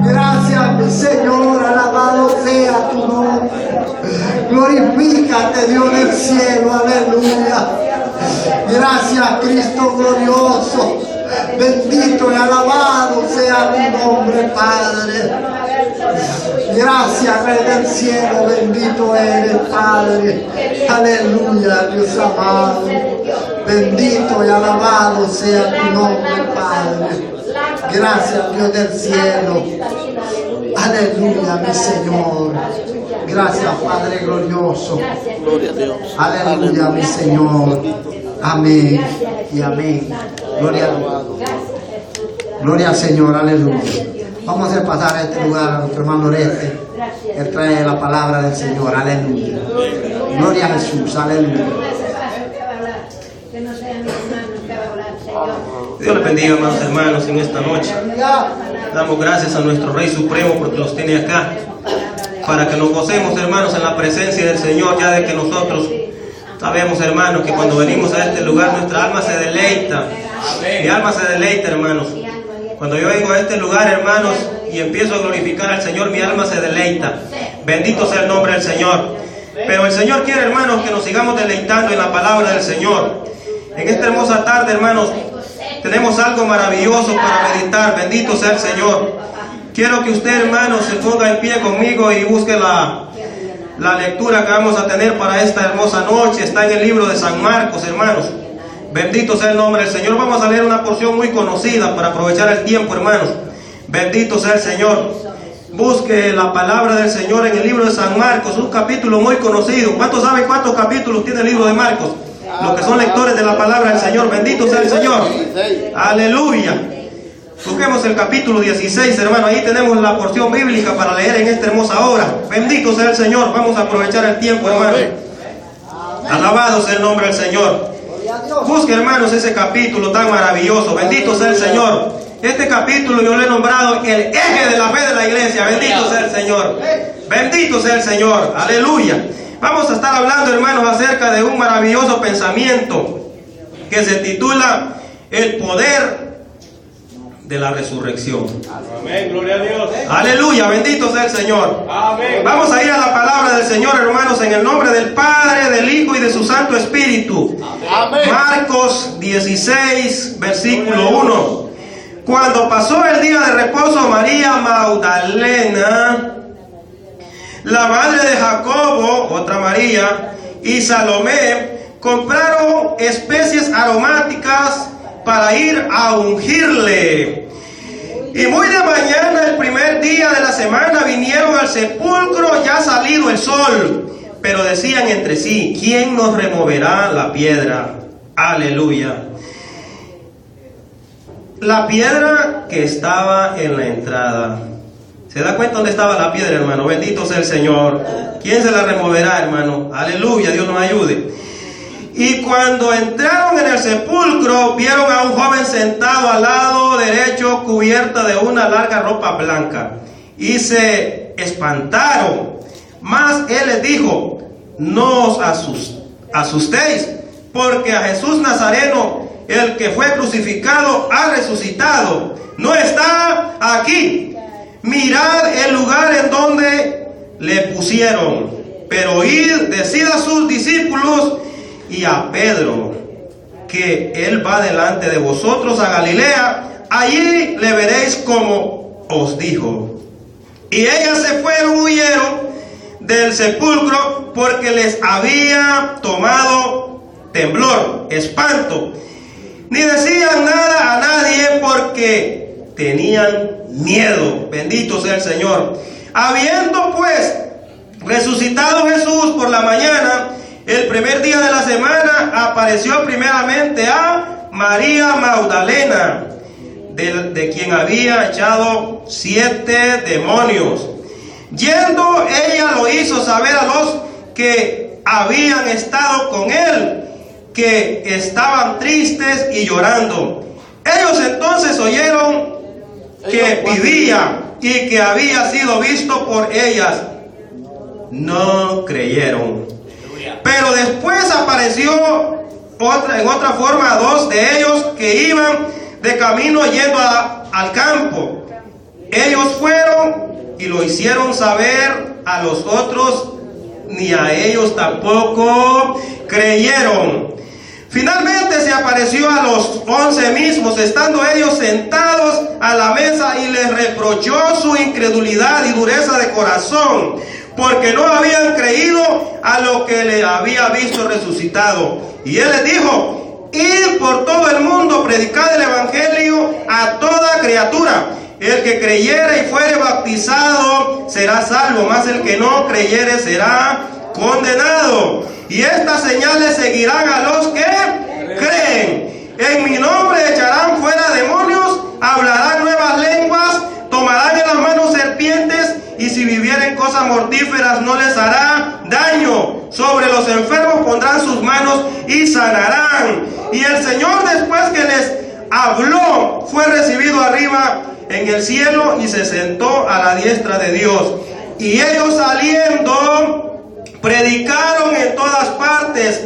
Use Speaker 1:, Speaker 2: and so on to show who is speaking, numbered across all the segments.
Speaker 1: Gracias, mi Señor, alabado sea tu nombre. Glorifícate, Dios del cielo, aleluya. Gracias, Cristo glorioso. Bendito y alabado sea tu nombre, Padre. Gracias, Rey del cielo, bendito eres, Padre. Aleluya, Dios amado. Bendito y alabado sea tu nombre, Padre. Gracias, Dios del cielo. Aleluya, mi Señor. Gracias, Padre glorioso.
Speaker 2: Gloria a Dios.
Speaker 1: Aleluya, mi Señor. Amén y amén. Gloria a Dios. Gloria al Señor, aleluya. Vamos a hacer pasar a este lugar a nuestro hermano Oreste. Él trae la palabra del Señor, aleluya. Gloria a Jesús, aleluya.
Speaker 3: Dios les bendiga, amados hermanos, en esta noche. Damos gracias a nuestro Rey Supremo porque los tiene acá, para que nos gocemos, hermanos, en la presencia del Señor, ya de que nosotros sabemos, hermanos, que cuando venimos a este lugar nuestra alma se deleita. Mi alma se deleita, hermanos. Cuando yo vengo a este lugar, hermanos, y empiezo a glorificar al Señor, mi alma se deleita. Bendito sea el nombre del Señor. Pero el Señor quiere, hermanos, que nos sigamos deleitando en la palabra del Señor. En esta hermosa tarde, hermanos, tenemos algo maravilloso para meditar. Bendito sea el Señor. Quiero que usted, hermanos, se ponga en pie conmigo y busque la lectura que vamos a tener para esta hermosa noche. Está en el libro de San Marcos, hermanos. Bendito sea el nombre del Señor. Vamos a leer una porción muy conocida para aprovechar el tiempo, hermanos. Bendito sea el Señor. Busque la palabra del Señor en el libro de San Marcos, un capítulo muy conocido. ¿Cuántos saben cuántos capítulos tiene el libro de Marcos? Los que son lectores de la palabra del Señor. Bendito sea el Señor. Aleluya. Busquemos el capítulo 16, hermano. Ahí tenemos la porción bíblica para leer en esta hermosa hora. Bendito sea el Señor. Vamos a aprovechar el tiempo, hermano. Alabado sea el nombre del Señor. Busque, hermanos, ese capítulo tan maravilloso. Bendito sea el Señor. Este capítulo yo lo he nombrado el eje de la fe de la iglesia. Bendito sea el Señor. Bendito sea el Señor. Aleluya. Vamos a estar hablando, hermanos, acerca de un maravilloso pensamiento que se titula el poder de la resurrección.
Speaker 4: Amén, gloria a Dios.
Speaker 3: Aleluya, bendito sea el Señor.
Speaker 4: Amén.
Speaker 3: Vamos a ir a la palabra del Señor, hermanos, en el nombre del Padre, del Hijo y de su Santo Espíritu.
Speaker 2: Amén.
Speaker 3: Marcos 16, versículo 1. Cuando pasó el día de reposo, María Magdalena, la madre de Jacobo, otra María, y Salomé, compraron especies aromáticas para ir a ungirle. Y muy de mañana, el primer día de la semana, vinieron al sepulcro ya salido el sol. Pero decían entre sí, ¿quién nos removerá la piedra? Aleluya. La piedra que estaba en la entrada. ¿Se da cuenta dónde estaba la piedra, hermano? Bendito sea el Señor. ¿Quién se la removerá, hermano? Aleluya, Dios nos ayude. Y cuando entraron en el sepulcro, vieron a un joven sentado al lado derecho, cubierta de una larga ropa blanca. Y se espantaron. Mas él les dijo, no os asustéis, porque a Jesús Nazareno, el que fue crucificado, ha resucitado. No está aquí. Mirad el lugar en donde le pusieron. Pero id, decid a sus discípulos y a Pedro que él va delante de vosotros a Galilea. Allí le veréis como os dijo. Y ellas se fueron, huyeron del sepulcro, porque les había tomado temblor, espanto. Ni decían nada a nadie porque tenían miedo. Bendito sea el Señor. Habiendo pues resucitado Jesús por la mañana, el primer día de la semana, apareció primeramente a María Magdalena, de quien había echado 7 demonios. Yendo, ella lo hizo saber a los que habían estado con él, que estaban tristes y llorando. Ellos entonces oyeron que vivía y que había sido visto por ellas. No creyeron. Pero después apareció en otra forma a 2 de ellos que iban de camino yendo al campo. Ellos fueron y lo hicieron saber a los otros, ni a ellos tampoco creyeron. Finalmente se apareció a los 11 mismos, estando ellos sentados a la mesa, y les reprochó su incredulidad y dureza de corazón, porque no habían creído a lo que le había visto resucitado. Y él les dijo: id por todo el mundo, predicad el evangelio a toda criatura. El que creyere y fuere bautizado será salvo, mas el que no creyere será condenado. Y estas señales seguirán a los que creen. En mi nombre echarán fuera demonios, hablarán nuevas lenguas, tomarán en las manos serpientes, y si vivieren cosas mortíferas no les hará daño. Sobre los enfermos pondrán sus manos y sanarán. Y el Señor, después que les habló, fue recibido arriba en el cielo y se sentó a la diestra de Dios. Y ellos, saliendo, predicaron en todas partes.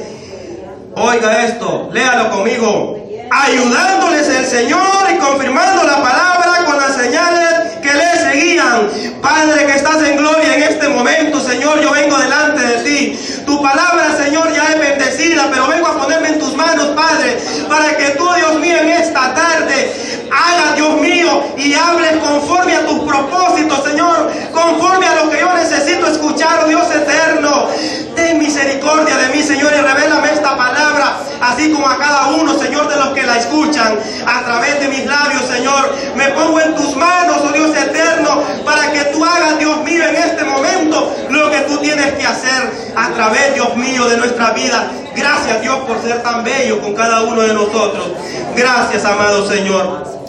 Speaker 3: Oiga esto, léalo conmigo. Ayudándoles el Señor y confirmando la palabra con las señales que le seguían. Padre, que estás en gloria en este momento, Señor, yo vengo delante de ti. Tu palabra, Señor, ya es bendecida, pero vengo a ponerme en tus manos, Padre, para que tú, Dios mío, en esta tarde hagas, Dios mío, y hables conforme a tus propósitos, Señor, conforme a lo que yo necesito escuchar, oh Dios eterno. Ten misericordia de mí, Señor, y revélame esta palabra, así como a cada uno, Señor, de los que la escuchan a través de mis labios, Señor. Me pongo en tus manos, oh Dios eterno, para que tú hagas, Dios mío, en este momento lo que tú tienes que hacer a través, Dios mío, de nuestra vida. Gracias, Dios, por ser tan bello con cada uno de nosotros. Gracias, amado Señor.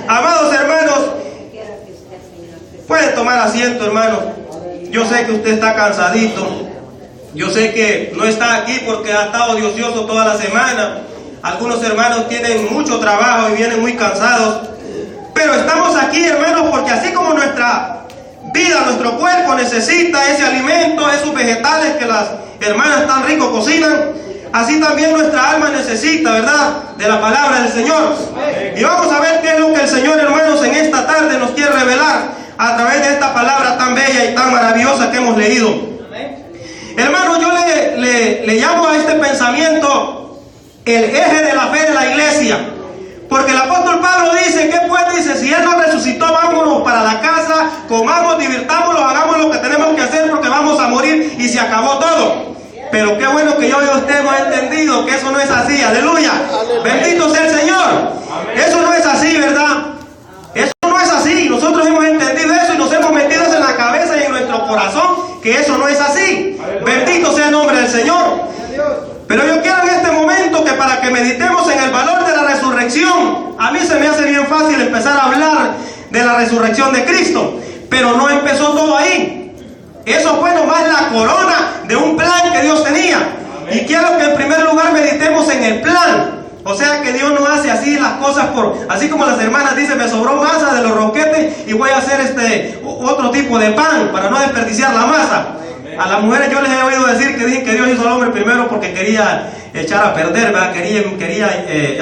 Speaker 3: Amados hermanos, pueden tomar asiento, hermanos. Yo sé que usted está cansadito. Yo sé que no está aquí porque ha estado de ocioso toda la semana. Algunos hermanos tienen mucho trabajo y vienen muy cansados. Pero estamos aquí, hermanos, porque así como nuestra vida, nuestro cuerpo necesita ese alimento, esos vegetales que las hermanas tan rico cocinan, así también nuestra alma necesita, ¿verdad?, de la palabra del Señor. Y vamos a ver qué es lo que el Señor, hermanos, en esta tarde nos quiere revelar a través de esta palabra tan bella y tan maravillosa que hemos leído. Hermano, yo le llamo a este pensamiento el eje de la fe de la iglesia. Porque el apóstol Pablo dice, ¿qué pues? Dice, si Él nos resucitó, vámonos para la casa, comamos, divirtámonos, hagamos lo que tenemos que hacer porque vamos a morir y se acabó todo. Pero qué bueno que yo y usted hemos entendido que eso no es así, aleluya. Bendito sea el Señor. Eso no es así, ¿verdad? Eso no es así. Nosotros hemos entendido eso y nos hemos metido en la cabeza y en nuestro corazón que eso no es así. Bendito sea el nombre del Señor. Pero yo quiero en este momento que para que meditemos en el valor de la resurrección, a mí se me hace bien fácil empezar a hablar de la resurrección de Cristo, pero no empezó todo ahí. Eso fue nomás la corona de un plan que Dios tenía. Y quiero que en primer lugar meditemos en el plan. O sea que Dios no hace así las cosas así como las hermanas dicen, me sobró masa de los roquetes y voy a hacer otro tipo de pan para no desperdiciar la masa. A las mujeres yo les he oído decir que dicen que Dios hizo al hombre primero porque quería echar a perder, ¿verdad? Quería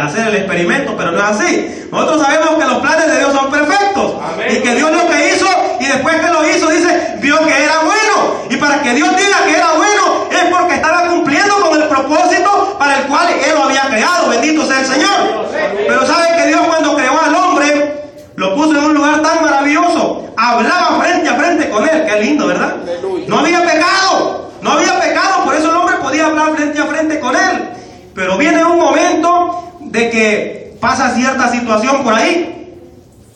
Speaker 3: hacer el experimento, pero no es así. Nosotros sabemos que los planes de Dios son perfectos. Amén. Y que Dios lo que hizo, y después que lo hizo, dice, vio que era bueno. Y para que Dios diga que era bueno, es porque estaba cumpliendo con el propósito para el cual Él lo había creado. Bendito sea el Señor. Pero sabe que Dios, cuando creó al hombre, lo puso en un lugar tan maravilloso. Hablaba frente a frente con Él. Qué lindo, ¿verdad? No había pecado. No había pecado. Por eso el hombre podía hablar frente a frente con Él. Pero viene un momento de que pasa cierta situación por ahí.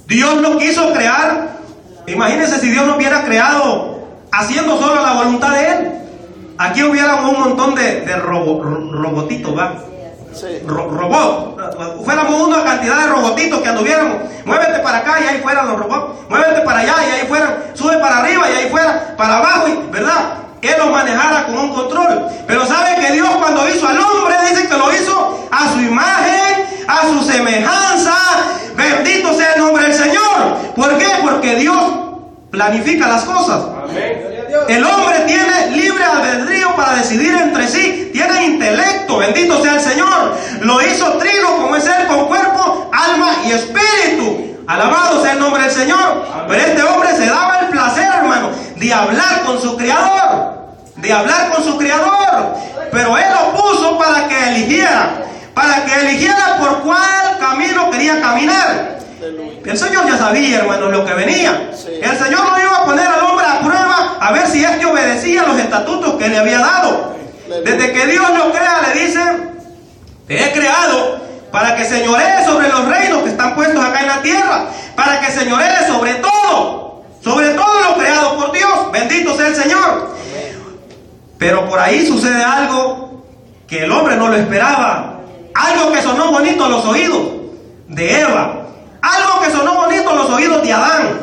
Speaker 3: Dios lo quiso crear. Imagínense si Dios no hubiera creado haciendo solo la voluntad de Él. Aquí hubiera un montón de robotitos, ¿va? Sí. Robot. Fuéramos una cantidad de robotitos que anduviéramos. Muévete para acá y ahí fueran los robots. Muévete para allá y ahí fueran. Sube para arriba y ahí fuera para abajo, ¿verdad? Él los manejara con un control. Pero sabe que Dios, cuando hizo al hombre, dice que lo hizo a su imagen, a su semejanza. Bendito sea el nombre del Señor. ¿Por qué? Porque Dios planifica las cosas. Amén. El hombre tiene libre albedrío para decidir entre sí. Tiene intelecto. Bendito sea el Señor. Lo hizo trino, como es Él, con cuerpo, alma alma y espíritu. Alabado sea el nombre del Señor. Pero este hombre se daba el placer, hermano, de hablar con su Creador. De hablar con su Creador. Pero Él lo puso para que eligiera. Para que eligiera por cuál camino quería caminar. El Señor ya sabía, hermano, lo que venía. El Señor no iba a poner al hombre a prueba a ver si este obedecía los estatutos que le había dado. Desde que Dios lo crea, le dice: te he creado para que señorees sobre los reinos que están puestos acá en la tierra, para que señorees sobre todo lo creado por Dios. Bendito sea el Señor. Pero por ahí sucede algo que el hombre no lo esperaba. Algo que sonó bonito a los oídos de Eva. Algo que sonó bonito a los oídos de Adán.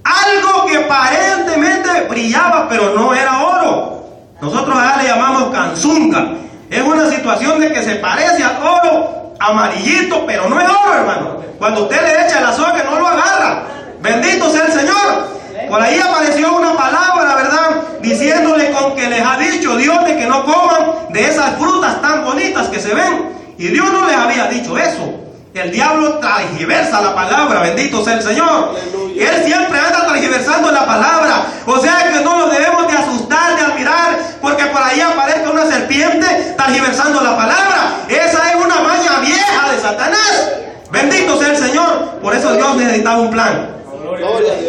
Speaker 3: Algo que aparentemente brillaba, pero no era oro. Nosotros allá le llamamos canzunga. Es una situación de que se parece al oro amarillito, pero no es oro, hermano. Cuando usted le echa el azúcar, no lo agarra. Bendito sea el Señor. Por ahí apareció una palabra, ¿verdad?, diciéndole con que les ha dicho Dios de que no coman de esas frutas tan bonitas que se ven. Y Dios no les había dicho eso. El diablo transgiversa la palabra. Bendito sea el Señor. Él siempre anda transgiversando la palabra. O sea que no nos debemos de asustar, de admirar, porque por ahí aparezca una serpiente transgiversando la palabra. Esa es una maña vieja de Satanás. Bendito sea el Señor. Por eso Dios necesitaba un plan.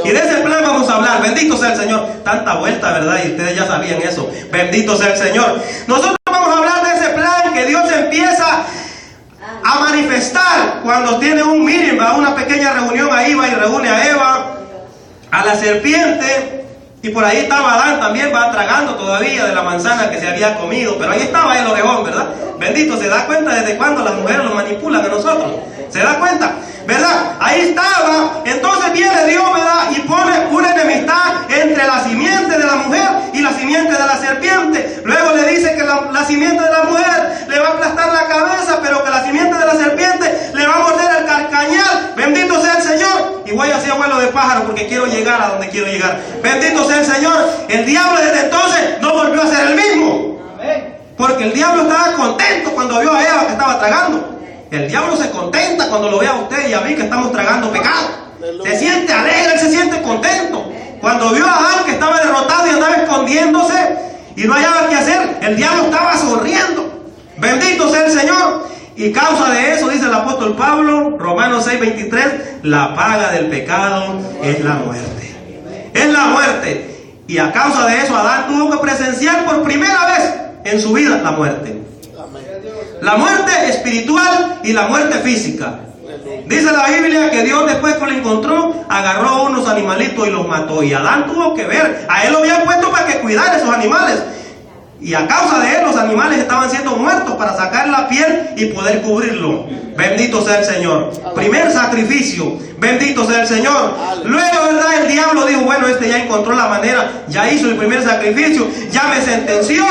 Speaker 3: Y de ese plan vamos a hablar. Bendito sea el Señor. Tanta vuelta, ¿verdad? Y ustedes ya sabían eso. Bendito sea el Señor. Nosotros vamos a hablar de ese plan que Dios empieza a manifestar cuando tiene un meeting, va a una pequeña reunión, ahí va y reúne a Eva, a la serpiente, y por ahí estaba Adán también, va tragando todavía de la manzana que se había comido, pero ahí estaba el orejón, ¿verdad? Bendito, ¿se da cuenta desde cuándo las mujeres nos manipulan a nosotros? ¿Se da cuenta? ¿Verdad? Ahí estaba. Entonces viene Dios, ¿verdad?, y pone una enemistad entre la simiente de la mujer y la simiente de la serpiente. Luego le dice que la simiente de la mujer le va a aplastar la cabeza, pero que la simiente de la serpiente le va a morder el carcañal. Bendito sea el Señor. Y voy así a vuelo de pájaro porque quiero llegar a donde quiero llegar. Bendito sea el Señor. El diablo desde entonces no volvió a ser el mismo. Porque el diablo estaba contento cuando vio a Eva que estaba tragando. El diablo se contenta cuando lo ve a usted y a mí que estamos tragando pecado. Se siente alegre, él se siente contento. Cuando vio a Adán que estaba derrotado y andaba escondiéndose y no hallaba qué hacer, el diablo estaba sonriendo. Bendito sea el Señor. Y causa de eso, dice el apóstol Pablo, Romanos 6:23, la paga del pecado es la muerte. Es la muerte. Y a causa de eso, Adán tuvo que presenciar por primera vez en su vida la muerte. La muerte espiritual y la muerte física. Dice la Biblia que Dios, después que lo encontró, agarró unos animalitos y los mató. Y Adán tuvo que ver. A él lo habían puesto para que cuidara esos animales. Y a causa de él, los animales estaban siendo muertos para sacar la piel y poder cubrirlo. Bendito sea el Señor. Primer sacrificio. Bendito sea el Señor. Luego, ¿verdad?, el diablo dijo: bueno, este ya encontró la manera, ya hizo el primer sacrificio, ya me sentenció,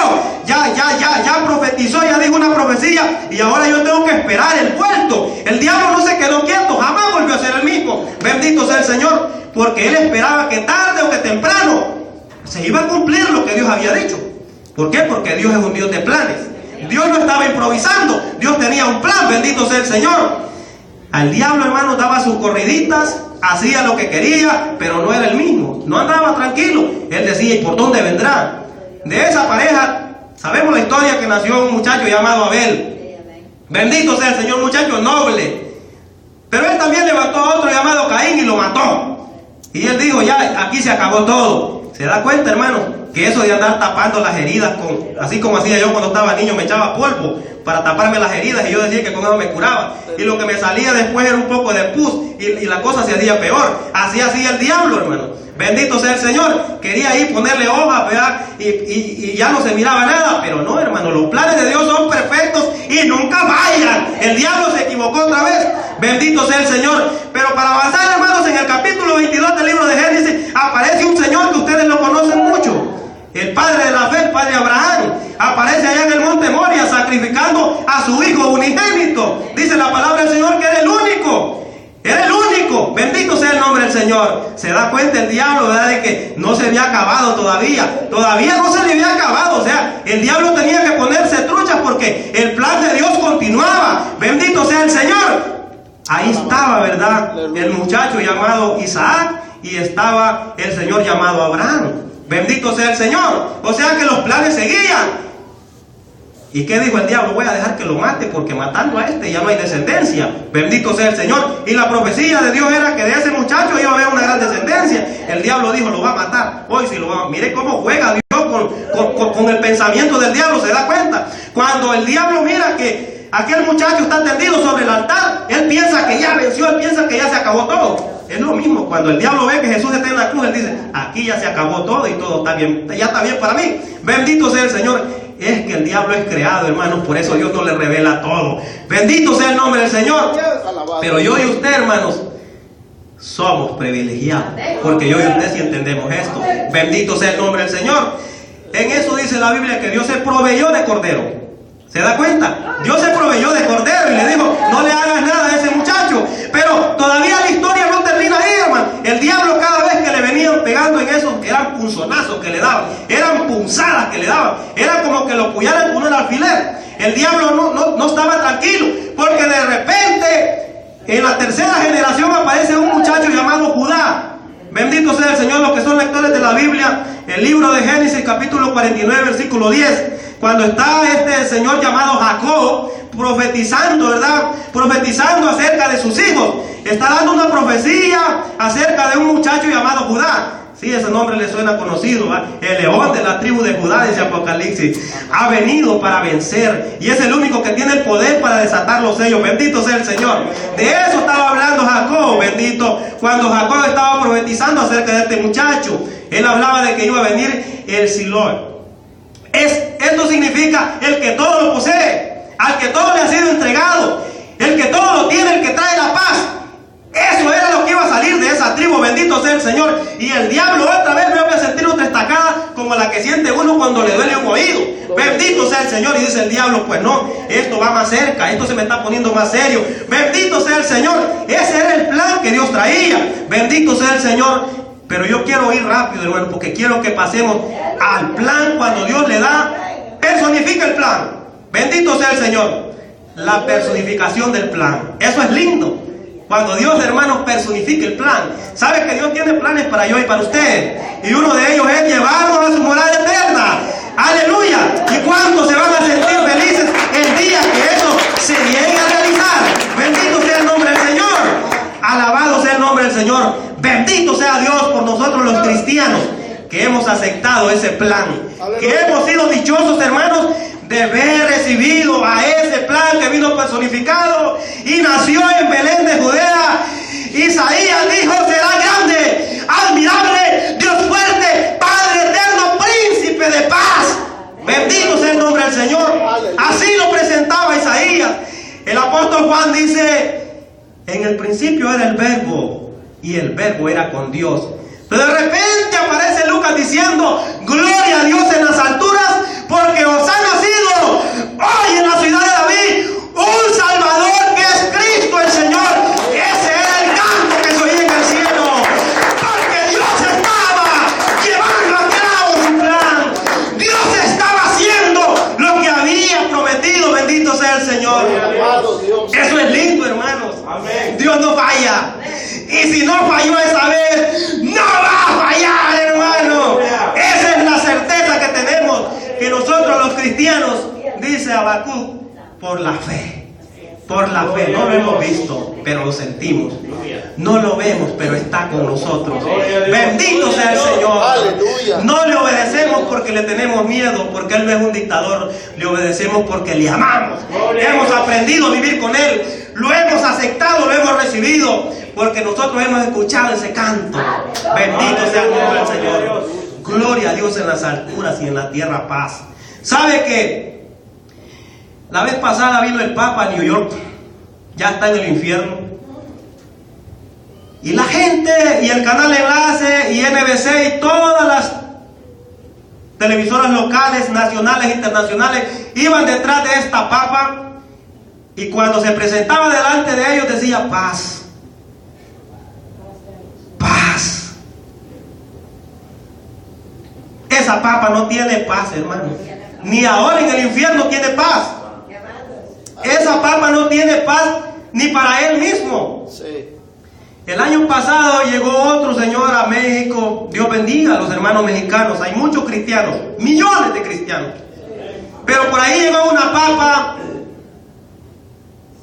Speaker 3: ya profetizó, ya dijo una profecía, y ahora yo tengo que esperar el vuelto. El diablo no se quedó quieto, jamás volvió a ser el mismo. Bendito sea el Señor, porque él esperaba que tarde o que temprano se iba a cumplir lo que Dios había dicho. ¿Por qué? Porque Dios es un Dios de planes. Dios no estaba improvisando, Dios tenía un plan. Bendito sea el Señor. Al diablo, hermano, daba sus corriditas, hacía lo que quería, pero no era el mismo, no andaba tranquilo. Él decía: ¿y por dónde vendrá? De esa pareja sabemos la historia, que nació un muchacho llamado Abel. Bendito sea el Señor, un muchacho noble. Pero él también levantó a otro llamado Caín y lo mató. Y él dijo: ya, aquí se acabó todo. ¿Se da cuenta, hermano? Que eso de andar tapando las heridas, así como hacía yo cuando estaba niño, me echaba polvo para taparme las heridas y yo decía que con eso me curaba. Y lo que me salía después era un poco de pus y la cosa se hacía peor. Así hacía el diablo, hermano. Bendito sea el Señor. Quería ahí ponerle hojas, ¿verdad? Y ya no se miraba nada. Pero no, hermano, los planes de Dios son perfectos y nunca fallan. El diablo se equivocó otra vez. Bendito sea el Señor. Pero para avanzar, hermanos, en el capítulo 22 del libro de Génesis aparece un Señor que ustedes lo conocen mucho. El padre de la fe, el padre Abraham, aparece allá en el monte Moria sacrificando a su hijo unigénito. Dice la palabra del Señor que era el único. Era el único. Bendito sea el nombre del Señor. Se da cuenta el diablo, ¿verdad?, de que no se había acabado todavía. Todavía no se le había acabado. O sea, el diablo tenía que ponerse truchas porque el plan de Dios continuaba. Bendito sea el Señor. Ahí estaba, ¿verdad?, el muchacho llamado Isaac y estaba el Señor llamado Abraham. Bendito sea el Señor. O sea que los planes seguían. ¿Y qué dijo el diablo? Voy a dejar que lo mate porque matando a este ya no hay descendencia. Bendito sea el Señor. Y la profecía de Dios era que de ese muchacho iba a haber una gran descendencia. El diablo dijo, lo va a matar. Hoy sí lo va a matar. Mire cómo juega Dios con el pensamiento del diablo. ¿Se da cuenta? Cuando el diablo mira que aquel muchacho está tendido sobre el altar, él piensa que ya venció, él piensa que ya se acabó todo. Es lo mismo, cuando el diablo ve que Jesús está en la cruz, él dice, aquí ya se acabó todo y todo está bien, ya está bien para mí. Bendito sea el Señor. Es que el diablo es creado, hermanos, por eso Dios no le revela todo. Bendito sea el nombre del Señor. Pero yo y usted, hermanos, somos privilegiados, porque yo y usted sí entendemos esto. Bendito sea el nombre del Señor. En eso dice la Biblia que Dios se proveyó de cordero. ¿Se da cuenta? Dios se proveyó de cordero y le dijo, no le hagas nada a ese muchacho. Pero todavía la historia no termina ahí, hermano. El diablo cada vez que le venían pegando en eso, eran punzonazos que le daban, eran punzadas que le daban, era como que lo puyaran con un alfiler. El diablo no estaba tranquilo, porque de repente en la tercera generación aparece un muchacho llamado Judá. Bendito sea el Señor. Los que son lectores de la Biblia, el libro de Génesis capítulo 49 versículo 10, cuando está este señor llamado Jacob profetizando, ¿verdad?, profetizando acerca de sus hijos, está dando una profecía acerca de un muchacho llamado Judá. Sí, ese nombre le suena conocido, ¿verdad? El león de la tribu de Judá, dice Apocalipsis, ha venido para vencer y es el único que tiene el poder para desatar los sellos. Bendito sea el Señor. De eso estaba hablando Jacob, bendito, cuando Jacob estaba profetizando acerca de este muchacho. Él hablaba de que iba a venir el Siloé. Esto significa el que todo lo posee, al que todo le ha sido entregado, el que todo lo tiene, el que trae la paz. Eso era lo que iba a salir de esa tribu. Bendito sea el Señor. Y el diablo otra vez vuelve a sentir otra estacada como la que siente uno cuando le duele un oído. Bendito sea el Señor. Y dice el diablo, pues no, esto va más cerca, esto se me está poniendo más serio. Bendito sea el Señor. Ese era el plan que Dios traía. Bendito sea el Señor. Pero yo quiero ir rápido, hermano, porque quiero que pasemos al plan cuando Dios le da, personifica el plan. Bendito sea el Señor. La personificación del plan. Eso es lindo. Cuando Dios, hermanos, personifica el plan. ¿Sabe que Dios tiene planes para yo y para usted? Y uno de ellos es llevarnos a su morada eterna. ¡Aleluya! ¿Y cuántos se van a sentir felices el día que eso se llegue a realizar? Bendito sea el nombre del Señor. Alabado sea el nombre del Señor. Bendito sea Dios por nosotros los cristianos que hemos aceptado ese plan. Que hemos sido dichosos, hermanos, de haber recibido a ese plan que vino personificado y nació en Belén de Judea. Isaías dijo, será grande, admirable, Dios fuerte, Padre eterno, príncipe de paz. Bendito sea el nombre del Señor. Así lo presentaba Isaías. El apóstol Juan dice, en el principio era el verbo y el verbo era con Dios. Pero de repente aparece Lucas diciendo, gloria a Dios en las alturas, porque os ha nacido hoy en la ciudad de David un Salvador que es Cristo el Señor. Ese era el canto que se oía en el cielo, porque Dios estaba llevando a cabo su plan. Dios estaba haciendo lo que había prometido. Bendito sea el Señor. Eso es lindo, hermanos. Dios no falla. Y si no falló esa vez, no va a fallar, hermano. Esa es la certeza que tenemos, que nosotros los cristianos, dice Habacuc, por la fe. Por la fe, no lo hemos visto, pero lo sentimos. No lo vemos, pero está con nosotros. Bendito sea el Señor. No le obedecemos porque le tenemos miedo, porque Él no es un dictador. Le obedecemos porque le amamos. Hemos aprendido a vivir con Él. Lo hemos aceptado, lo hemos recibido, porque nosotros hemos escuchado ese canto. Bendito sea el nombre del Señor. Gloria a Dios en las alturas y en la tierra paz. ¿Sabe qué? La vez pasada vino el Papa a New York, ya está en el infierno. Y la gente, y el canal Enlace, y NBC, y todas las televisoras locales, nacionales, internacionales, iban detrás de esta Papa. Y cuando se presentaba delante de ellos decía paz. Paz. Esa Papa no tiene paz, hermano. Ni ahora en el infierno tiene paz. Esa Papa no tiene paz ni para él mismo.
Speaker 1: Sí.
Speaker 3: El año pasado llegó otro señor a México. Dios bendiga a los hermanos mexicanos. Hay muchos cristianos, millones de cristianos. Pero por ahí llegó una papa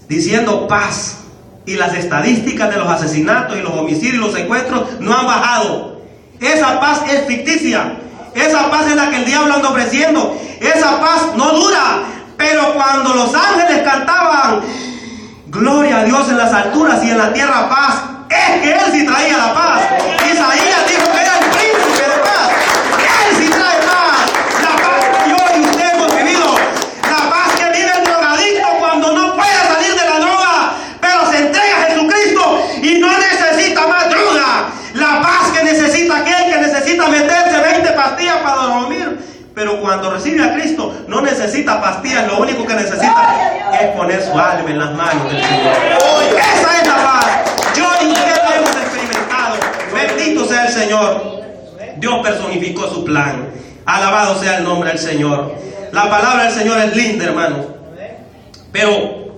Speaker 3: diciendo paz. Y las estadísticas de los asesinatos y los homicidios y los secuestros no han bajado. Esa paz es ficticia. Esa paz es la que el diablo anda ofreciendo. Esa paz no dura. Pero cuando los ángeles cantaban gloria a Dios en las alturas y en la tierra paz, es que Él sí traía la paz. Isaías dijo que era el príncipe de paz. Él sí trae paz. La paz que yo y usted hemos vivido. La paz que vive el drogadicto cuando no puede salir de la droga, pero se entrega a Jesucristo y no necesita más droga. La paz que necesita aquel que necesita meterse 20 pastillas para dormir, pero cuando recibe a Cristo no necesita pastillas. Lo único que necesita es poner su alma en las manos del Señor. Esa es la paz. Yo y usted lo hemos experimentado. Bendito sea el Señor. Dios personificó su plan. Alabado sea el nombre del Señor. La palabra del Señor es linda, hermano. Pero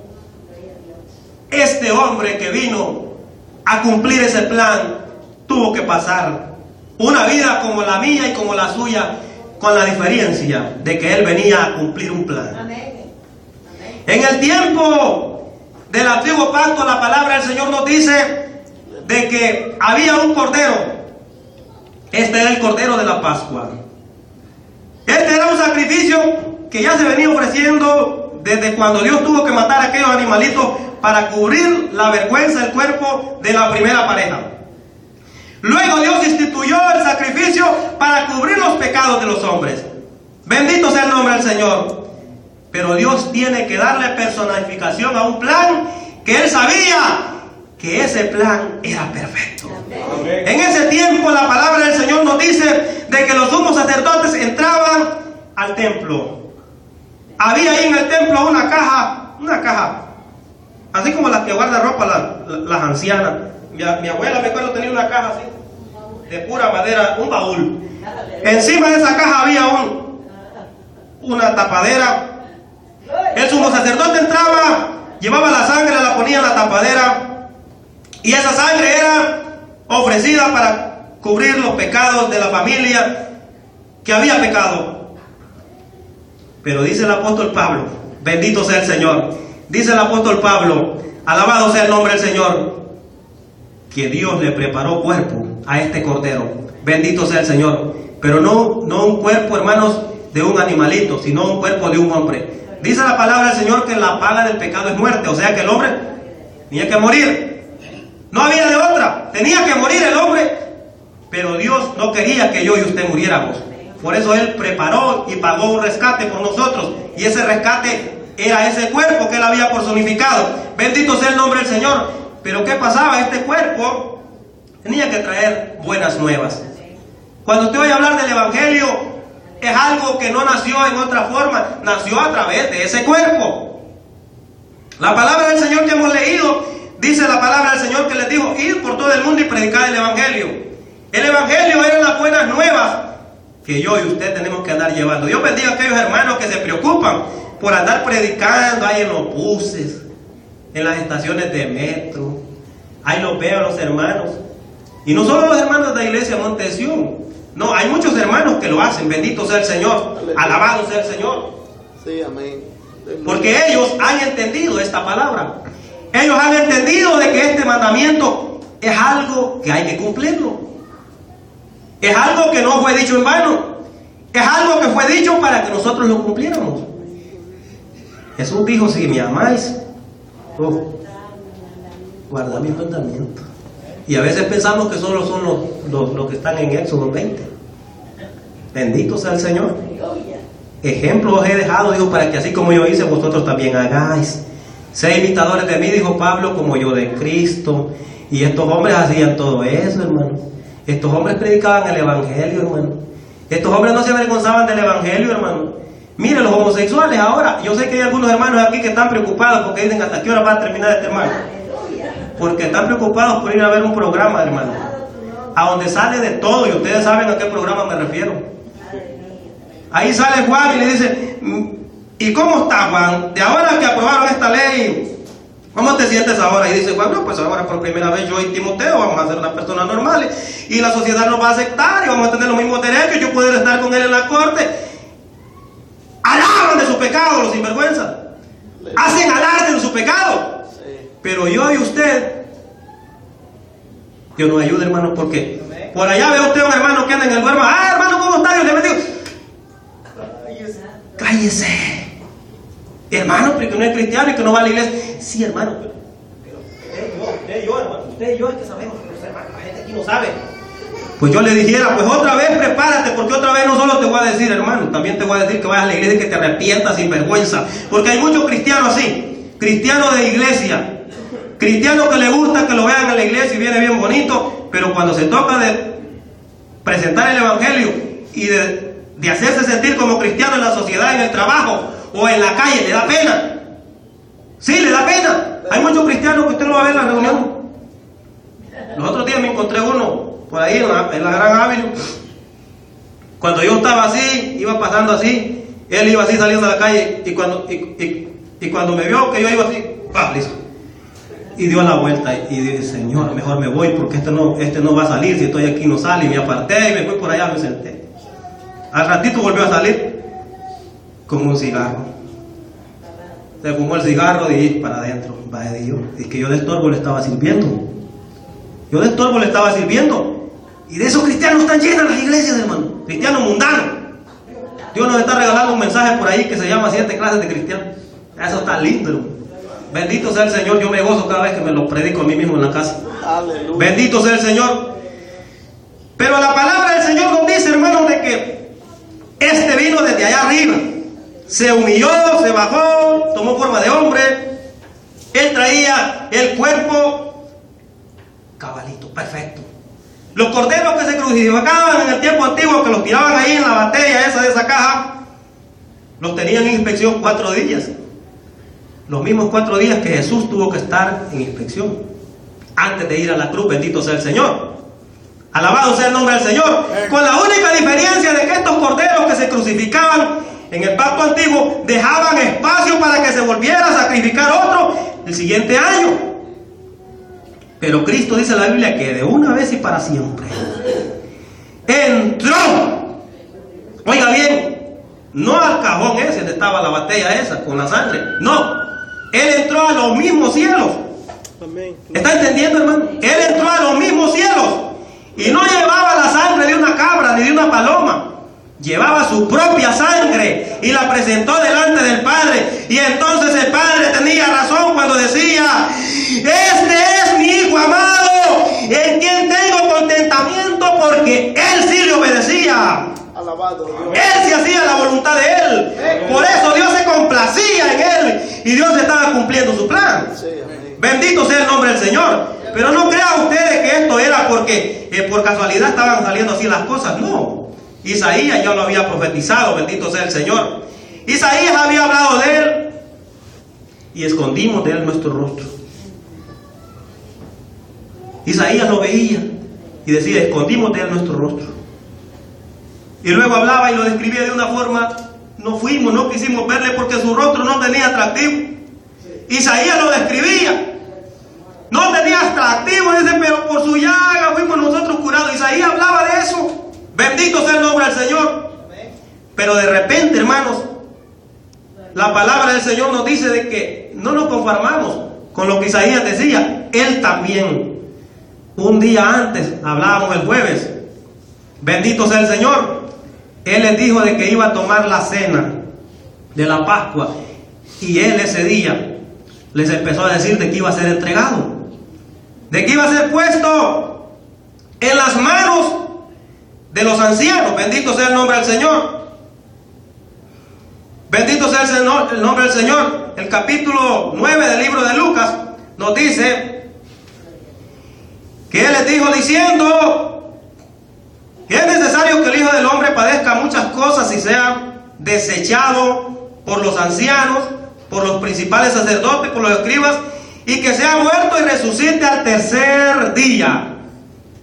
Speaker 3: este hombre que vino a cumplir ese plan tuvo que pasar una vida como la mía y como la suya, con la diferencia de que él venía a cumplir un plan. En el tiempo del antiguo pacto, la palabra del Señor nos dice de que había un cordero. Este era el cordero de la Pascua. Este era un sacrificio que ya se venía ofreciendo desde cuando Dios tuvo que matar a aquellos animalitos para cubrir la vergüenza del cuerpo de la primera pareja. Luego Dios instituyó el sacrificio para cubrir los pecados de los hombres. Bendito sea el nombre del Señor. Pero Dios tiene que darle personificación a un plan que Él sabía que ese plan era perfecto. Amén. En ese tiempo la palabra del Señor nos dice de que los sumos sacerdotes entraban al templo. Había ahí en el templo una caja, así como las que guardan ropa las ancianas. Mi abuela, me acuerdo, tenía una caja así, de pura madera, un baúl. Encima de esa caja había una tapadera. El sumo sacerdote entraba, llevaba la sangre, la ponía en la tapadera, y esa sangre era ofrecida para cubrir los pecados de la familia que había pecado. Pero dice el apóstol Pablo, bendito sea el Señor, dice el apóstol Pablo, alabado sea el nombre del Señor, que Dios le preparó cuerpo a este cordero. Bendito sea el Señor. Pero no un cuerpo, hermanos, de un animalito, sino un cuerpo de un hombre. Dice la palabra del Señor que la paga del pecado es muerte. O sea que el hombre tenía que morir. No había de otra. Tenía que morir el hombre. Pero Dios no quería que yo y usted muriéramos. Por eso Él preparó y pagó un rescate por nosotros. Y ese rescate era ese cuerpo que Él había personificado. Bendito sea el nombre del Señor. Pero ¿qué pasaba? Este cuerpo tenía que traer buenas nuevas. Cuando usted oye hablar del Evangelio, es algo que no nació en otra forma, nació a través de ese cuerpo. La palabra del Señor que hemos leído, dice la palabra del Señor que les dijo, ir por todo el mundo y predicar el Evangelio. El Evangelio eran las buenas nuevas que yo y usted tenemos que andar llevando. Dios bendiga a aquellos hermanos que se preocupan por andar predicando ahí en los buses, en las estaciones de metro. Ahí los veo a los hermanos. Y no solo los hermanos de la iglesia Monte de Sion. No, hay muchos hermanos que lo hacen. Bendito sea el Señor. Alabado sea el Señor.
Speaker 1: Sí, amén.
Speaker 3: Porque ellos han entendido esta palabra. Ellos han entendido de que este mandamiento es algo que hay que cumplirlo. Es algo que no fue dicho en vano. Es algo que fue dicho para que nosotros lo cumpliéramos. Jesús dijo, si me amáis, guarda mis mandamientos. Y a veces pensamos que solo son los que están en Éxodo 20. Bendito sea el Señor. Ejemplo os he dejado, dijo, para que así como yo hice, vosotros también hagáis. Sé imitadores de mí, dijo Pablo, como yo de Cristo. Y estos hombres hacían todo eso, hermano. Estos hombres predicaban el Evangelio, hermano. Estos hombres no se avergonzaban del Evangelio, hermano. Mire, los homosexuales ahora, yo sé que hay algunos hermanos aquí que están preocupados porque dicen hasta qué hora va a terminar este hermano. Porque están preocupados por ir a ver un programa, hermano, a donde sale de todo, y ustedes saben a qué programa me refiero. Ahí sale Juan y le dice, ¿y cómo está, Juan? De ahora que aprobaron esta ley ¿Cómo te sientes ahora? Y dice, bueno, pues ahora por primera vez yo y Timoteo vamos a ser unas personas normales y la sociedad nos va a aceptar y vamos a tener los mismos derechos, yo poder estar con él en la corte. Alaban de su pecado los sinvergüenzas, hacen alarde de su pecado. Pero yo y usted, Dios nos ayude, hermano, porque por allá ve usted a un hermano que anda en el duermo. Ah, hermano, ¿cómo está? Dios le bendiga. Cállese. Hermano, porque no es cristiano y que no va a la iglesia. Sí, hermano, pero usted y yo, hermano, usted y yo es que sabemos, pero hermano, la gente aquí no sabe. Pues yo le dijera, pues otra vez prepárate, porque otra vez no solo te voy a decir, hermano, también te voy a decir que vayas a la iglesia y que te arrepientas sin vergüenza. Porque hay muchos cristianos así, cristianos de iglesia, cristianos que le gusta que lo vean en la iglesia y viene bien bonito, pero cuando se toca de presentar el evangelio y de hacerse sentir como cristiano en la sociedad, en el trabajo o en la calle, le da pena. Sí, le da pena. Hay muchos cristianos que usted lo va a ver en la reunión. Los otros días me encontré uno por ahí en la Gran Avenue. Cuando yo estaba así, iba pasando así, él iba así saliendo a la calle y cuando me vio que yo iba así, listo. Y dio la vuelta y dije, Señor, mejor me voy porque este no va a salir, si estoy aquí no sale. Y me aparté y me fui por allá, me senté. Al ratito volvió a salir con un cigarro. Se fumó el cigarro y para adentro. Vaya Dios, es que yo de estorbo le estaba sirviendo. Y de esos cristianos están llenas las iglesias, hermano. Cristianos mundanos. Dios nos está regalando un mensaje por ahí que se llama 7 clases de cristianos. Eso está lindo, hermano. Bendito sea el Señor. Yo me gozo cada vez que me lo predico a mí mismo en la casa. Aleluya. Bendito sea el Señor. Pero la palabra del Señor nos dice, hermano, de que este vino desde allá arriba. Se humilló, se bajó, tomó forma de hombre. Él traía el cuerpo cabalito, perfecto. Los corderos que se crucificaban en el tiempo antiguo, que los tiraban ahí en la batalla esa de esa caja, los tenían en inspección 4 días. Los mismos 4 días que Jesús tuvo que estar en inspección antes de ir a la cruz. Bendito sea el Señor. Alabado sea el nombre del Señor. Con la única diferencia de que estos corderos que se crucificaban en el pacto antiguo dejaban espacio para que se volviera a sacrificar otro el siguiente año. Pero Cristo dice en la Biblia que de una vez y para siempre entró. Oiga bien, no al cajón ese donde estaba la botella esa con la sangre. No, Él entró a los mismos cielos. ¿Está entendiendo, hermano? Él entró a los mismos cielos y no llevaba la sangre de una cabra ni de una paloma. Llevaba su propia sangre y la presentó delante del Padre. Y entonces el Padre tenía razón cuando decía: este es mi Hijo amado, en quien tengo contentamiento, porque Él sí le obedecía. Alabado Dios. Él sí hacía la voluntad de Él. Por eso Dios se complacía en Él y Dios estaba cumpliendo su plan. Bendito sea el nombre del Señor. Pero no crean ustedes que esto era porque por casualidad estaban saliendo así las cosas. No. Isaías ya lo había profetizado, bendito sea el Señor. Isaías había hablado de Él y escondimos de Él nuestro rostro. Isaías lo veía y decía: escondimos de Él nuestro rostro. Y luego hablaba y lo describía de una forma: no quisimos verle porque su rostro no tenía atractivo. Isaías lo describía: no tenía atractivo, dice, pero por su llaga fuimos nosotros curados. Isaías hablaba de eso. Bendito sea el nombre del Señor. Pero de repente, hermanos, la palabra del Señor nos dice de que no nos conformamos con lo que Isaías decía. Él también, un día antes, hablábamos el jueves, bendito sea el Señor, Él les dijo de que iba a tomar la cena de la Pascua. Y Él ese día les empezó a decir de que iba a ser entregado, de que iba a ser puesto en las manos de los ancianos. Bendito sea el nombre del Señor. Bendito sea el nombre del Señor. El capítulo 9 del libro de Lucas nos dice que Él les dijo diciendo que es necesario que el Hijo del Hombre padezca muchas cosas y sea desechado por los ancianos, por los principales sacerdotes, por los escribas, y que sea muerto y resucite al tercer día.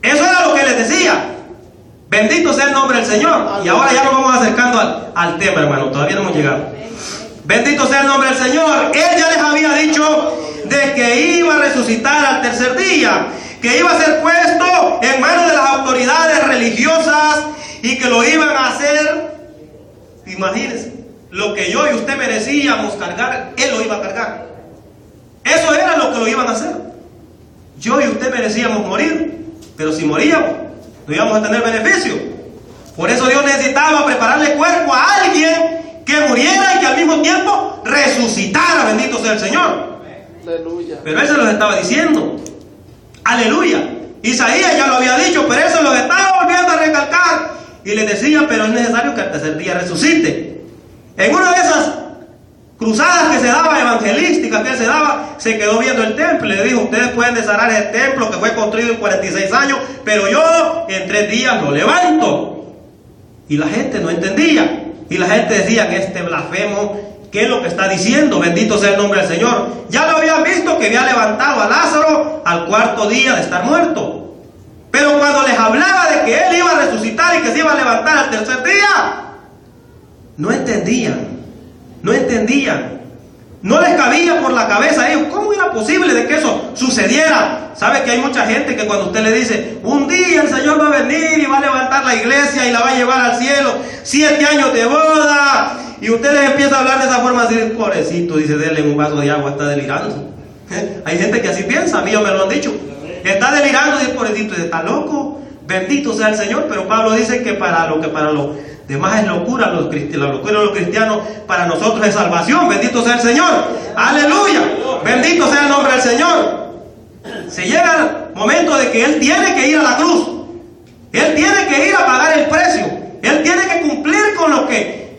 Speaker 3: Eso era lo que Él les decía. Bendito sea el nombre del Señor. Y ahora ya nos vamos acercando al tema, hermano. Todavía no hemos llegado. Bendito sea el nombre del Señor. Él ya les había dicho de que iba a resucitar al tercer día, que iba a ser puesto en manos de las autoridades religiosas y que lo iban a hacer, imagínense, lo que yo y usted merecíamos cargar, Él lo iba a cargar. Eso era lo que lo iban a hacer. Yo y usted merecíamos morir, pero si moríamos, no íbamos a tener beneficio. Por eso Dios necesitaba prepararle cuerpo a alguien que muriera y que al mismo tiempo resucitara. Bendito sea el Señor.
Speaker 2: Aleluya.
Speaker 3: Pero Él se los estaba diciendo. Aleluya. Isaías ya lo había dicho, pero Él se los estaba volviendo a recalcar. Y les decía, pero es necesario que al tercer día resucite. En una de esas cruzadas que se daba, evangelísticas que Él se daba, se quedó viendo el templo y le dijo, ustedes pueden desarmar el templo que fue construido en 46 años, pero yo en 3 días lo levanto. Y la gente no entendía. Y la gente decía, este blasfemo, ¿qué es lo que está diciendo? Bendito sea el nombre del Señor. Ya lo habían visto que había levantado a Lázaro al 4º día de estar muerto. Pero cuando les hablaba de que Él iba a resucitar y que se iba a levantar al tercer día, no entendían. No entendían. No les cabía por la cabeza a ellos. ¿Cómo era posible de que eso sucediera? ¿Sabe que hay mucha gente que cuando usted le dice, un día el Señor va a venir y va a levantar la iglesia y la va a llevar al cielo, 7 años de boda, y usted les empieza a hablar de esa forma así, pobrecito, dice, denle un vaso de agua, está delirando? Hay gente que así piensa, a mí me lo han dicho, está delirando, dice, pobrecito, está loco, bendito sea el Señor. Pero Pablo dice que para los demás es locura, la locura de los cristianos, para nosotros es salvación. Bendito sea el Señor, aleluya, bendito sea el nombre del Señor. Se llega el momento de que Él tiene que ir a la cruz, Él tiene que ir a pagar el precio, Él tiene que cumplir con lo que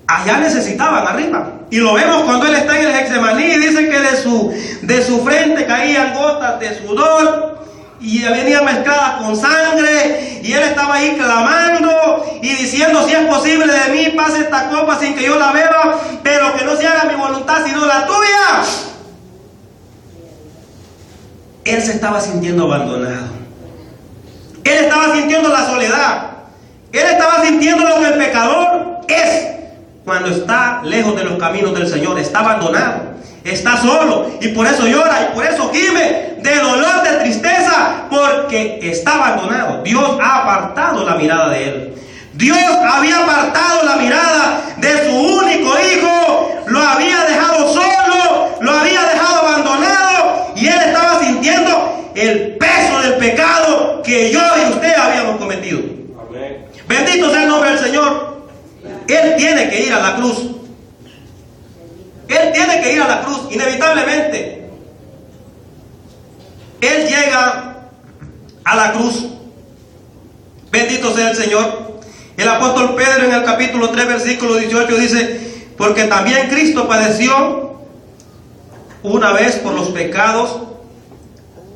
Speaker 3: allá necesitaban arriba. Y lo vemos cuando Él está en el Getsemaní y dice que de su frente caían gotas de sudor y venían mezcladas con sangre, y Él estaba ahí clamando y diciendo, si es posible de mí, pase esta copa sin que yo la beba, pero que no se haga mi voluntad sino la tuya. Él se estaba sintiendo abandonado. Él estaba sintiendo la soledad. Él estaba sintiendo lo que el pecador es cuando está lejos de los caminos del Señor. Está abandonado, está solo, y por eso llora, y por eso gime de dolor, de tristeza, porque está abandonado. Dios ha apartado la mirada de Él. Dios había apartado la mirada de su único hijo, lo había dejado solo, lo había dejado abandonado, y Él estaba sintiendo el peso del pecado que yo y usted habíamos cometido. Amén. Bendito sea el nombre del Señor. Él tiene que ir a la cruz. Él tiene que ir a la cruz, inevitablemente. Él llega a la cruz. Bendito sea el Señor. El apóstol Pedro en el capítulo 3, versículo 18 dice, porque también Cristo padeció una vez por los pecados,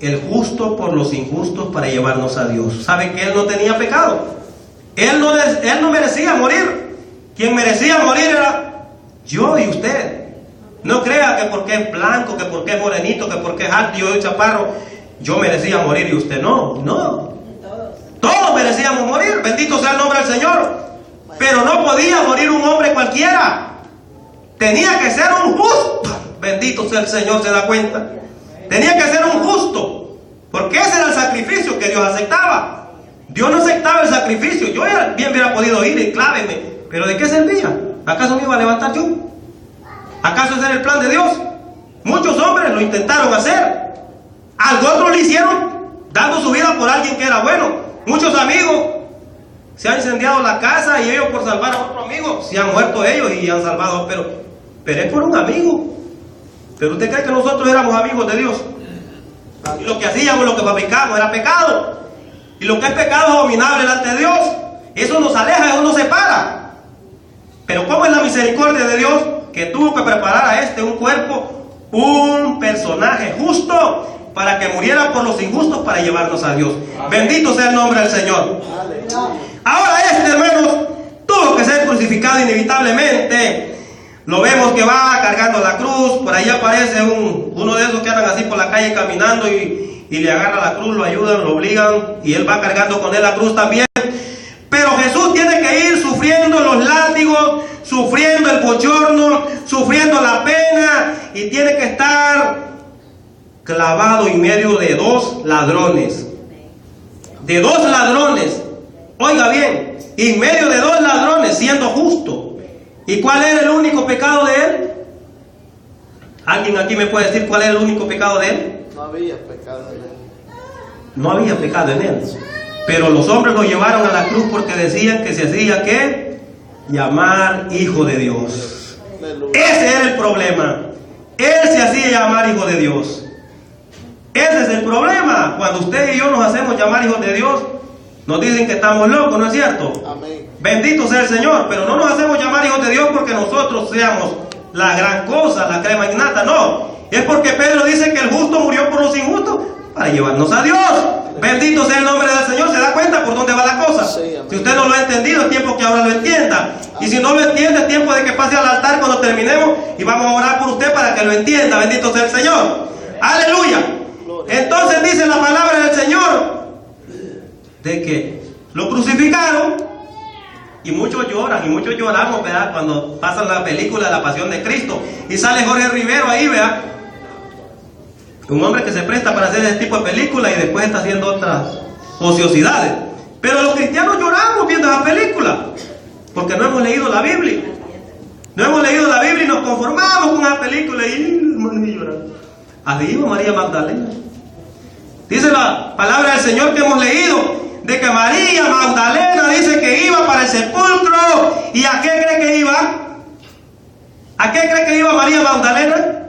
Speaker 3: el justo por los injustos, para llevarnos a Dios. ¿Sabe que Él no tenía pecado? Él no merecía morir. Quien merecía morir era yo y usted. No crea que porque es blanco, que porque es morenito, que porque es alto y yo soy chaparro, yo merecía morir y usted no. No. Todos merecíamos morir, bendito sea el nombre del Señor. Pero no podía morir un hombre cualquiera. Tenía que ser un justo. Bendito sea el Señor, ¿se da cuenta? Tenía que ser un justo, porque ese era el sacrificio que Dios aceptaba. Dios no aceptaba el sacrificio. Yo bien hubiera podido ir y cláveme, pero ¿de qué servía? ¿Acaso me iba a levantar yo? ¿Acaso ese era el plan de Dios? Muchos hombres lo intentaron hacer. Algo otros lo hicieron dando su vida por alguien que era bueno. Muchos amigos se han incendiado la casa y ellos por salvar a otro amigo se han muerto ellos y han salvado, pero es por un amigo. Pero usted cree que nosotros éramos amigos de Dios, y lo que hacíamos, lo que fabricábamos era pecado, y lo que es pecado es abominable delante de Dios. Eso nos aleja, eso nos separa. Pero ¿cómo es la misericordia de Dios? Que tuvo que preparar a un cuerpo, un personaje justo, para que muriera por los injustos, para llevarnos a Dios. Bendito sea el nombre del Señor. Ahora hermanos, tuvo que ser crucificado inevitablemente. Lo vemos que va cargando la cruz. Por ahí aparece uno de esos que andan así por la calle caminando y le agarra la cruz, lo ayudan, lo obligan, y él va cargando con él la cruz también. Pero Jesús tiene que ir sufriendo los látigos, sufriendo el bochorno, sufriendo la pena, y tiene que estar clavado en medio de dos ladrones. De dos ladrones. Oiga bien, en medio de dos ladrones, siendo justo. ¿Y cuál era el único pecado de él? ¿Alguien aquí me puede decir cuál era el único pecado de él?
Speaker 2: No había pecado en él.
Speaker 3: No había pecado en él. Pero los hombres lo llevaron a la cruz porque decían que se hacía ¿qué? Llamar hijo de Dios.
Speaker 2: Aleluya.
Speaker 3: Ese era el problema. Él se hacía llamar hijo de Dios. Ese es el problema. Cuando usted y yo nos hacemos llamar hijos de Dios, nos dicen que estamos locos, ¿no es cierto?
Speaker 2: Amén.
Speaker 3: Bendito sea el Señor. Pero no nos hacemos llamar hijos de Dios porque nosotros seamos la gran cosa, la crema innata. No. Es porque Pedro dice que el justo murió por los injustos para llevarnos a Dios. Bendito sea el nombre del Señor. ¿Se da cuenta por dónde va la cosa?
Speaker 2: Sí, amén.
Speaker 3: Si usted no lo ha entendido, es tiempo que ahora lo entienda. Y si no lo entiende, es tiempo de que pase al altar cuando terminemos y vamos a orar por usted para que lo entienda. Bendito sea el Señor. Aleluya. Entonces dice la palabra del Señor de que lo crucificaron y muchos lloran y muchos lloramos, ¿verdad? Cuando pasa la película de la Pasión de Cristo y sale Jorge Rivero ahí, ¿verdad? Un hombre que se presta para hacer ese tipo de película y después está haciendo otras ociosidades. Pero los cristianos lloramos viendo esa película porque no hemos leído la Biblia. No hemos leído la Biblia y nos conformamos con esa película y lloramos. Así iba María Magdalena. Dice la palabra del Señor que hemos leído de que María Magdalena dice que iba para el sepulcro. ¿Y a qué cree que iba? ¿A qué cree que iba María Magdalena?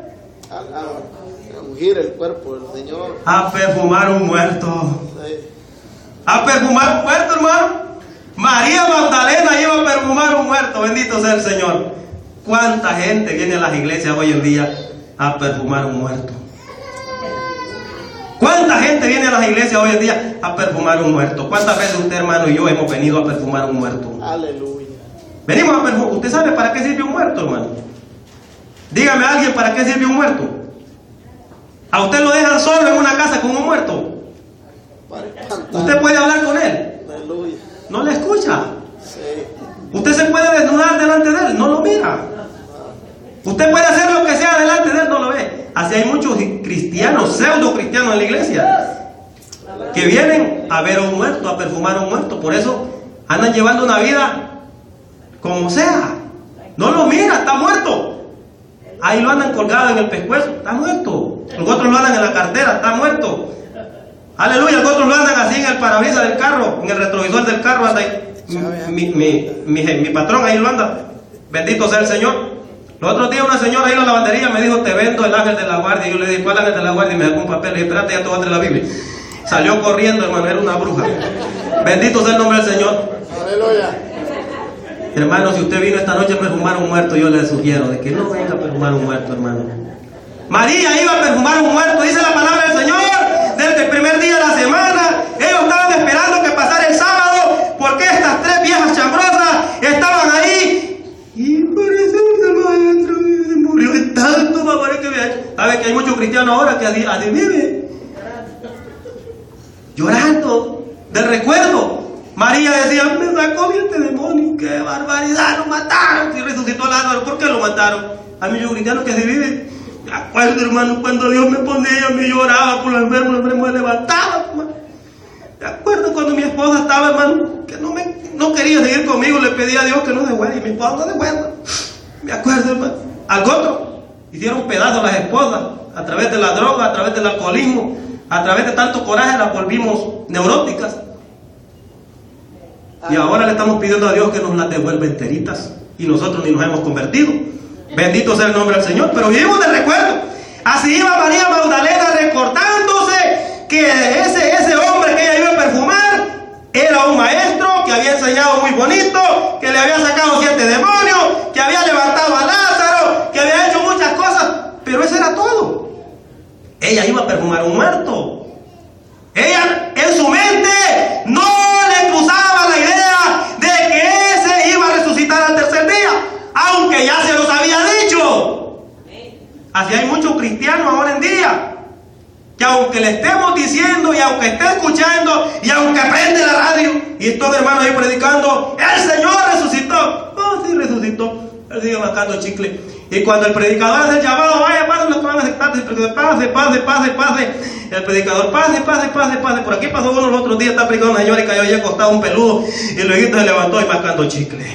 Speaker 2: A ungir el cuerpo del Señor.
Speaker 3: A perfumar un muerto.
Speaker 2: Sí.
Speaker 3: A perfumar un muerto, hermano. María Magdalena iba a perfumar un muerto. Bendito sea el Señor. ¿Cuánta gente viene a las iglesias hoy en día a perfumar un muerto? ¿Cuánta gente viene a las iglesias hoy en día a perfumar un muerto? ¿Cuántas veces usted, hermano, y yo hemos venido a perfumar un muerto?
Speaker 2: Aleluya.
Speaker 3: Venimos a perfumar. ¿Usted sabe para qué sirve un muerto, hermano? Dígame a alguien para qué sirve un muerto. ¿A usted lo dejan solo en una casa con un muerto?
Speaker 2: Para espantar.
Speaker 3: ¿Usted puede hablar con él?
Speaker 2: Aleluya.
Speaker 3: No le escucha.
Speaker 2: Sí.
Speaker 3: Usted se puede desnudar delante de él, no lo mira. Usted puede hacer lo que sea delante de él, no lo ve. Así hay muchos cristianos, pseudo cristianos en la iglesia, que vienen a ver a un muerto, a perfumar a un muerto. Por eso andan llevando una vida como sea. No lo mira, está muerto. Ahí lo andan colgado en el pescuezo, está muerto. Los otros lo andan en la cartera, está muerto. Aleluya, los otros lo andan así en el parabrisas del carro, en el retrovisor del carro, anda ahí. Mi patrón ahí lo anda. Bendito sea el Señor. Los otros días una señora ahí en la lavandería me dijo, te vendo el ángel de la guardia. Y yo le dije, ¿cuál ángel de la guardia? Y me sacó un papel. Y dije, espérate, ya te voy a traer la Biblia. Salió corriendo, hermano, era una bruja. Bendito sea el nombre del Señor.
Speaker 2: Aleluya.
Speaker 3: Hermano, si usted vino esta noche a perfumar un muerto, yo le sugiero de que no venga a perfumar un muerto, hermano. María iba a perfumar un muerto, dice la palabra del Señor, desde el primer día de la semana. Ellos estaban esperando que pasara el sábado, porque estas tres viejas chambrosas estaban ahí. Y parece que el maestro se murió de tanto babare que había hecho. ¿Sabe que hay muchos cristianos ahora que así viven? Llorando del recuerdo. María decía, me sacó este demonio, qué barbaridad, lo mataron. Y resucitó a Lázaro, ¿por qué lo mataron? Hay muchos cristianos que así viven. Me acuerdo, hermano, cuando Dios me ponía, me lloraba por los enfermos me levantaba, hermano. Me acuerdo cuando mi esposa estaba, hermano, que no quería seguir conmigo, le pedía a Dios que no se fuera, y mi esposa no se fuera. Me acuerdo, hermano. Al otro, hicieron pedazos las esposas, a través de la droga, a través del alcoholismo, a través de tanto coraje las volvimos neuróticas. Y ahora le estamos pidiendo a Dios que nos las devuelva enteritas, y nosotros ni nos hemos convertido. Bendito sea el nombre del Señor, pero vivimos de recuerdo. Así iba María Magdalena recordándose que ese hombre que ella iba a perfumar era un maestro que había enseñado muy bonito, que le había sacado 7 demonios, que había levantado a Lázaro, que había hecho muchas cosas, pero eso era todo. Ella iba a perfumar un muerto. Ella en su mente no le cruzaba la idea de que ese iba a resucitar al tercer día, aunque ya se los había dicho. Así hay muchos cristianos ahora en día, que aunque le estemos diciendo, y aunque esté escuchando, y aunque prende la radio, y estos hermanos ahí predicando, el Señor resucitó. Oh, sí resucitó. Él sigue mascando chicle. Y cuando el predicador hace el llamado, vaya, pasen los que van pase. El predicador, pase. Por aquí pasó uno el otro día, está predicando una señora y cayó allí acostado un peludo. Y luego se levantó y mascando chicle.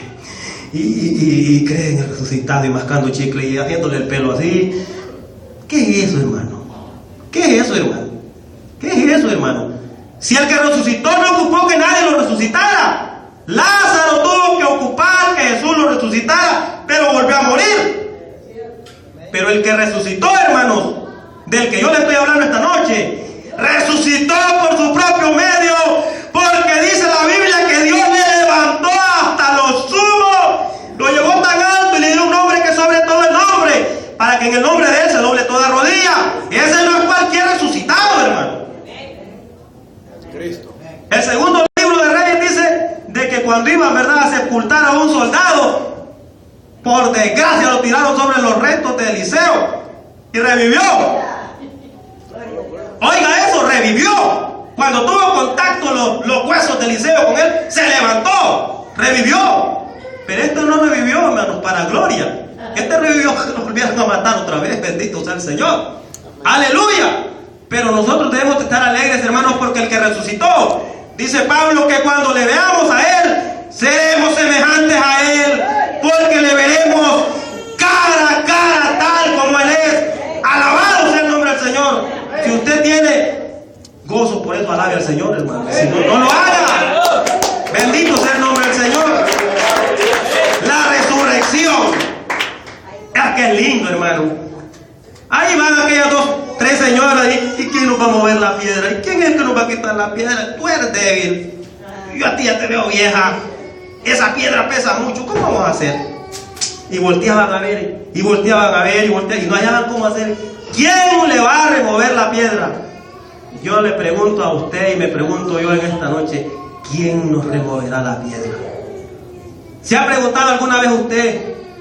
Speaker 3: Y cree en el resucitado y mascando chicle y haciéndole el pelo así. ¿Qué es eso, hermano? ¿Qué es eso, hermano? ¿Qué es eso, hermano? Si el que resucitó no ocupó que nadie lo resucitara. Lázaro tuvo que ocupar que Jesús lo resucitara, pero volvió a morir. Pero el que resucitó, hermanos, del que yo le estoy hablando esta noche, resucitó por su propio medio, porque dice la Biblia que Dios le levantó hasta lo sumo, lo llevó tan alto y le dio un nombre que sobre todo el nombre, para que en el nombre de él se doble toda rodilla. Ese no es cualquier resucitado, hermano.
Speaker 2: Cristo.
Speaker 3: El segundo libro de Reyes dice de que cuando iban, ¿verdad?, a sepultar a un soldado, por desgracia lo tiraron sobre los restos de Eliseo y revivió. Oiga eso, revivió. Cuando tuvo contacto los huesos de Eliseo con él, se levantó, revivió. Pero este no revivió, hermanos, para gloria. Este revivió que lo volvieron a matar otra vez. Bendito sea el Señor. Aleluya. Pero nosotros debemos estar alegres, hermanos, porque el que resucitó, dice Pablo, que cuando le veamos a él, seremos semejantes a él, porque le veremos cara a cara, tal como él es. Alabado sea el nombre del Señor. Si usted tiene gozo por eso, alabe al Señor, hermano. Si no, no lo haga. Bendito sea el nombre del Señor. La resurrección. Es que es lindo, hermano. Ahí van aquellas tres señoras. ¿Y quién nos va a mover la piedra? ¿Y quién es que nos va a quitar la piedra? Tú eres débil. Yo a ti ya te veo vieja. Esa piedra pesa mucho. ¿Cómo vamos a hacer? Y volteaban a ver. Y no hallaban cómo hacer. ¿Quién le va a remover la piedra? Yo le pregunto a usted y me pregunto yo en esta noche, ¿quién nos removerá la piedra? ¿Se ha preguntado alguna vez usted